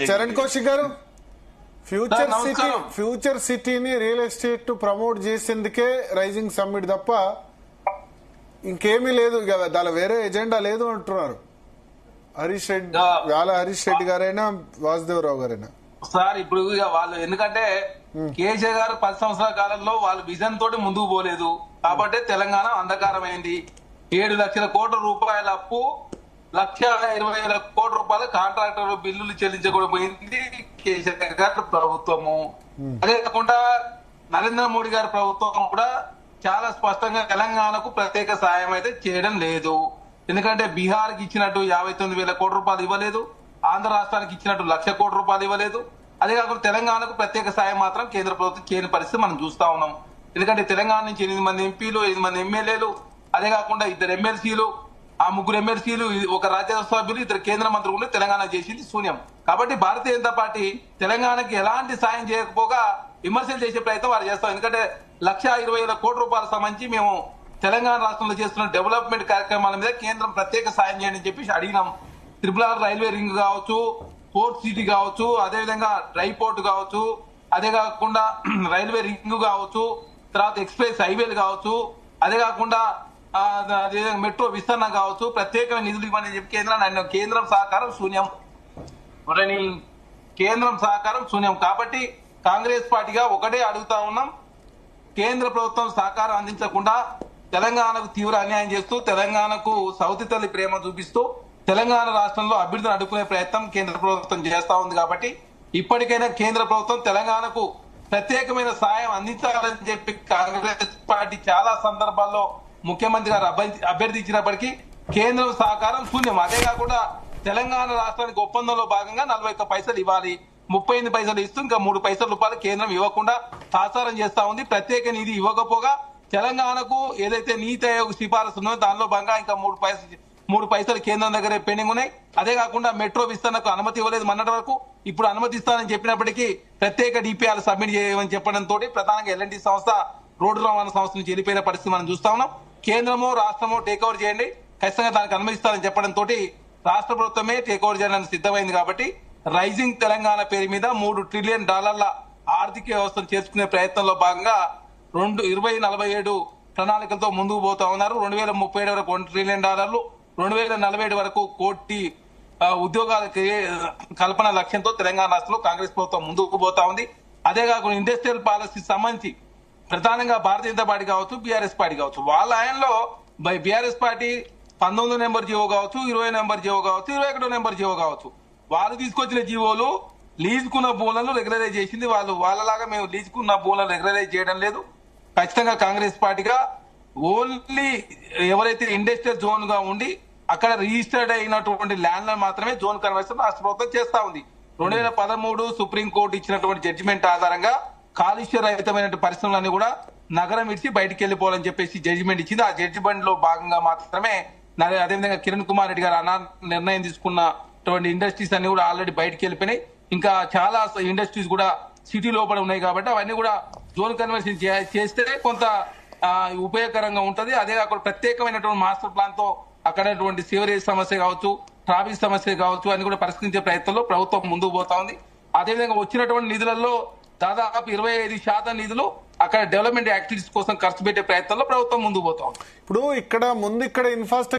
చరణ్ కౌశిక్ గారు, ఫ్యూచర్ సిటీని real estate promote చేసేందుకే రైజింగ్ సమ్మిట్ తప్ప ఇంకేమీ లేదు కదా, దాని వేరే ఎజెండా లేదు అంటున్నారు హరీష్ రెడ్డి గారైనా వాసుదేవరావు గారైనా. సార్ ఇప్పుడు వాళ్ళు ఎందుకంటే కేసీఆర్ గారు 10 సంవత్సరాల కాలంలో వాళ్ళు విజన్ తోటి ముందుకు పోలేదు కాబట్టి తెలంగాణ అంధకారమైంది. 7 లక్షల కోట్ల రూపాయల అప్పు, 1,20,000 కోట్ల రూపాయల కాంట్రాక్టర్ బిల్లులు చెల్లించకపోయింది కేసీఆర్ గారి ప్రభుత్వము. అదే కాకుండా నరేంద్ర మోడీ గారి ప్రభుత్వం కూడా చాలా స్పష్టంగా తెలంగాణకు ప్రత్యేక సాయం అయితే చేయడం లేదు. ఎందుకంటే బీహార్ కి ఇచ్చినట్టు 59,000 కోట్ల రూపాయలు ఇవ్వలేదు, ఆంధ్ర రాష్ట్రానికి ఇచ్చినట్టు 1,00,000 కోట్ల రూపాయలు ఇవ్వలేదు. అదే కాకుండా తెలంగాణకు ప్రత్యేక సాయం మాత్రం కేంద్ర ప్రభుత్వం చేయని పరిస్థితి మనం చూస్తా ఉన్నాం. ఎందుకంటే తెలంగాణ నుంచి 8 మంది ఎంపీలు, 5 మంది ఎమ్మెల్యేలు, అదే కాకుండా 2 ఎమ్మెల్సీలు, ఆ 3 ఎమ్మెల్సీలు, 1 రాజ్యసభ సభ్యులు, 2 కేంద్ర మంత్రులు తెలంగాణ చేసింది శూన్యం. కాబట్టి భారతీయ జనతా పార్టీ తెలంగాణకి ఎలాంటి సాయం చేయకపోగా విమర్శలు చేసే ప్రయత్నం వారు చేస్తాం. ఎందుకంటే 1,20,000 కోట్ల రూపాయలకు సంబంధించి మేము తెలంగాణ రాష్ట్రంలో చేస్తున్న డెవలప్మెంట్ కార్యక్రమాల మీద కేంద్రం ప్రత్యేక సాయం చేయండి అని చెప్పి అడిగినాం. RRR రైల్వే రింగ్ కావచ్చు, పోర్ట్ సిటీ కావచ్చు, అదేవిధంగా డ్రై పోర్ట్ కావచ్చు, అదే కాకుండా రైల్వే రింగ్ కావచ్చు, తర్వాత ఎక్స్ప్రెస్ హైవేలు కావచ్చు, అదే కాకుండా మెట్రో విస్తరణ కావచ్చు, ప్రత్యేకమైన నిధులు ఇవ్వని చెప్పి కేంద్రం సహకారం శూన్యం. కేంద్రం సహకారం శూన్యం. కాబట్టి కాంగ్రెస్ పార్టీగా ఒకటే అడుగుతా ఉన్నాం, కేంద్ర ప్రభుత్వం సహకారం అందించకుండా తెలంగాణకు తీవ్ర అన్యాయం చేస్తూ, తెలంగాణకు సౌతి తల్లి ప్రేమ చూపిస్తూ తెలంగాణ రాష్ట్రంలో అభివృద్ధిని అడ్డుకునే ప్రయత్నం కేంద్ర ప్రభుత్వం చేస్తా ఉంది. కాబట్టి ఇప్పటికైనా కేంద్ర ప్రభుత్వం తెలంగాణకు ప్రత్యేకమైన సాయం అందించాలని చెప్పి కాంగ్రెస్ పార్టీ చాలా సందర్భాల్లో ముఖ్యమంత్రి గారు అభ్యర్థించినప్పటికీ కేంద్రం సహకారం శూన్యం. అదే కాకుండా తెలంగాణ రాష్ట్రానికి ఒప్పందంలో భాగంగా 41 పైసలు ఇవ్వాలి, 38 పైసలు ఇస్తూ ఇంకా 3 పైసల రూపాయలు కేంద్రం ఇవ్వకుండా తాసారం చేస్తా ఉంది. ప్రత్యేక నిధి ఇవ్వకపోగా తెలంగాణకు ఏదైతే నీతి ఆయోగ్ సిఫారసు ఉన్నదో దానిలో భాగంగా ఇంకా 3 పైసలు కేంద్రం దగ్గర పెండింగ్ ఉన్నాయి. అదే కాకుండా మెట్రో విస్తరణకు అనుమతి ఇవ్వలేదు మొన్నటి వరకు, ఇప్పుడు అనుమతిస్తానని చెప్పినప్పటికీ ప్రత్యేక డిపిఆర్ సబ్మిట్ చేయమని చెప్పడంతో ప్రధానంగా ఎల్ఎన్టీ సంస్థ రోడ్డు రవాణా సంస్థ నుంచి వెళ్ళిపోయిన పరిస్థితి మనం చూస్తా ఉన్నాం. కేంద్రమో రాష్ట్రమో టేక్ ఓవర్ చేయండి, ఖచ్చితంగా దానికి అనుమతిస్తానని చెప్పడంతో రాష్ట్ర ప్రభుత్వమే టేక్ ఓవర్ చేయడానికి సిద్ధమైంది. కాబట్టి రైజింగ్ తెలంగాణ పేరు మీద $3 ట్రిలియన్ ఆర్థిక వ్యవస్థను చేసుకునే ప్రయత్నంలో భాగంగా 2047 ప్రణాళికలతో ముందుకు పోతా ఉన్నారు. 2037 వరకు $1 ట్రిలియన్, 2047 వరకు 1 కోటి ఉద్యోగాల కల్పన లక్ష్యంతో తెలంగాణ రాష్ట్రంలో కాంగ్రెస్ ప్రభుత్వం ముందుకు పోతా ఉంది. అదే కాకుండా ఇండస్ట్రియల్ పాలసీ సంబంధించి ప్రధానంగా భారతీయ జనతా పార్టీ కావచ్చు, బీఆర్ఎస్ పార్టీ కావచ్చు, వాళ్ళ ఆయనలో బీఆర్ఎస్ పార్టీ 19 నెంబర్ జీవో కావచ్చు, 20 నెంబర్ జీవో కావచ్చు, 21 నెంబర్ జీవో కావచ్చు, వాళ్ళు తీసుకొచ్చిన జీవోలు లీజుకున్న భూములను రెగ్యులరైజ్ చేసింది వాళ్ళు. వాళ్ళలాగా మేము లీజుకున్న భూములను రెగ్యులరైజ్ చేయడం లేదు. ఖచ్చితంగా కాంగ్రెస్ పార్టీగా ఓన్లీ ఎవరైతే ఇండస్ట్రియల్ జోన్ గా ఉండి అక్కడ రిజిస్టర్డ్ అయినటువంటి ల్యాండ్లను మాత్రమే జోన్ కన్వర్షన్ రాష్ట్ర ప్రభుత్వం చేస్తా ఉంది. 2013 సుప్రీంకోర్టు ఇచ్చినటువంటి జడ్జిమెంట్ ఆధారంగా కాలుష్య రహితమైన పరిశ్రమలన్నీ కూడా నగరం విడిచి బయటికి వెళ్ళిపోవాలని చెప్పేసి జడ్జిమెంట్ ఇచ్చింది. ఆ జడ్జిమెంట్ లో భాగంగా మాత్రమే అదేవిధంగా కిరణ్ కుమార్ రెడ్డి గారు నిర్ణయం తీసుకున్నటువంటి ఇండస్ట్రీస్ అన్ని కూడా ఆల్రెడీ బయటికి వెళ్ళిపోయినాయి. ఇంకా చాలా ఇండస్ట్రీస్ కూడా సిటీ లోపల ఉన్నాయి. కాబట్టి అవన్నీ కూడా జోన్ కన్వర్షన్ చేస్తే కొంత ఉపయోగకరంగా ఉంటది. అదే కాకుండా ప్రత్యేకమైనటువంటి మాస్టర్ ప్లాన్ తో అక్కడటువంటి సివరేజ్ సమస్య కావచ్చు, ట్రాఫిక్ సమస్య కావచ్చు అన్ని కూడా పరిష్కరించే ప్రయత్నంలో ప్రభుత్వం ముందుకు పోతా ఉంది. అదేవిధంగా వచ్చినటువంటి నిధులలో దాదాపు 25% నిధులు అక్కడ డెవలప్మెంట్ యాక్టివిటీస్ కోసం ఖర్చు పెట్టే ప్రయత్నంలో ప్రభుత్వం ముందుకు పోతా ఉంది. ఇప్పుడు ఇక్కడ ఇన్ఫ్రాస్ట్రక్చర్